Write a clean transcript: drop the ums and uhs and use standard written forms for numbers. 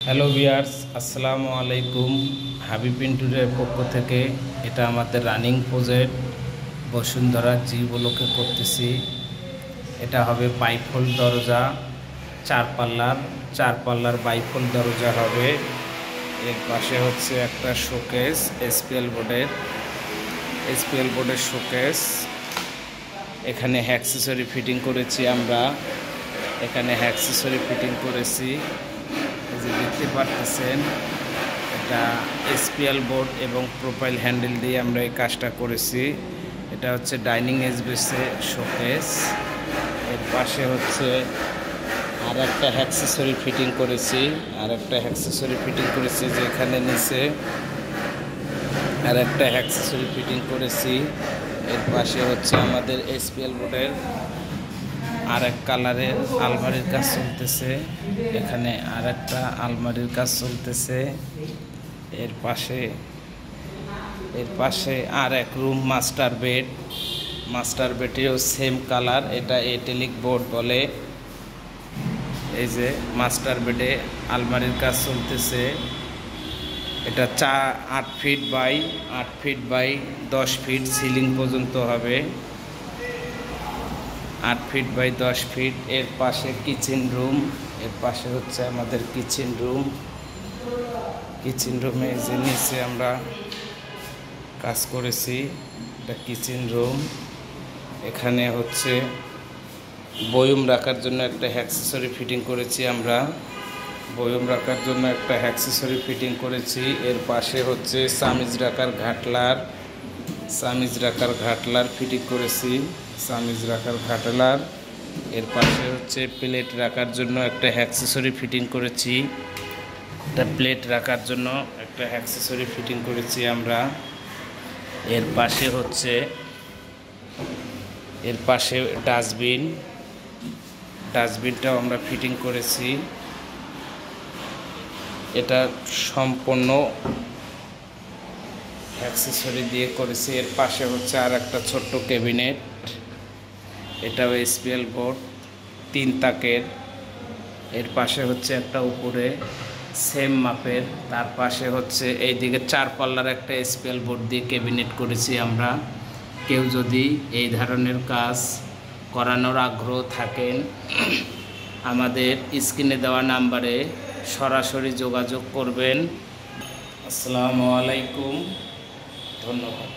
Hello viewers, আসসালামু আলাইকুম। হাবিব পিন্টুরের পক্ষ থেকে এটা আমাদের রানিং প্রজেক্ট বসুন্ধরা জি ব্লকে করতেছি। এটা হবে বাইফোল দরজা, চার পাল্লার বাইফোল দরজা হবে। এর পাশে হচ্ছে একটা শোকেস, এসপিএল বোর্ডের শোকেস। এখানে অ্যাক্সেসরি ফিটিং করেছি আমরা, করেছি। এই যে দেখতে পারতেছেন, এটা এসপিএল বোর্ড এবং প্রোফাইল হ্যান্ডেল দিয়ে আমরা এই কাজটা করেছি। এটা হচ্ছে ডাইনিং স্পেসে শোকেস। এর পাশে হচ্ছে আর একটা অ্যাক্সেসরি ফিটিং করেছি, যে এখানে নিচে আর একটা অ্যাক্সেসরি ফিটিং করেছি। এর পাশে হচ্ছে আমাদের এসপিএল বোর্ডের আর এক কালারের আলমারির কাজ চলতেছে। এখানে আর একটা আলমারির কাজ চলতেছে। এর পাশে আর এক রুম মাস্টার বেডেও সেম কালার, এটা এটেলিক বোর্ড বলে। এই যে মাস্টার বেডে আলমারির কাজ চলতেছে। এটা 8 ফিট বাই 10 ফিট সিলিং পর্যন্ত হবে, 8 ফিট বাই 10 ফিট। এর পাশে কিচেন রুম, এর পাশে হচ্ছে আমাদের কিচেন রুমে যে নিচে আমরা কাজ করেছি, এটা কিচেন রুম। এখানে হচ্ছে বয়ম রাখার জন্য একটা অ্যাক্সেসরি ফিটিং করেছি এর পাশে হচ্ছে সামিজ রাখার ঘাটলার ফিটিং করেছি, এর পাশে হচ্ছে প্লেট রাখার জন্য একটা অ্যাক্সেসরি ফিটিং করেছি আমরা। এর পাশে ডাস্টবিনটাও আমরা ফিটিং করেছি। এটা সম্পূর্ণ অ্যাক্সেসরি দিয়ে করেছি। এর পাশে হচ্ছে আর একটা ছোট্ট ক্যাবিনেট, এটাও এসপিএল বোর্ড 3 তাকের। এর পাশে হচ্ছে একটা উপরে সেম মাপের, তার পাশে হচ্ছে এইদিকে 4 পাল্লার একটা এসপিএল বোর্ড দিয়ে ক্যাবিনেট করেছি আমরা। কেউ যদি এই ধরনের কাজ করানোর আগ্রহ থাকেন, আমাদের স্ক্রিনে দেওয়া নাম্বারে সরাসরি যোগাযোগ করবেন। আসসালামু আলাইকুম, ধন্যবাদ।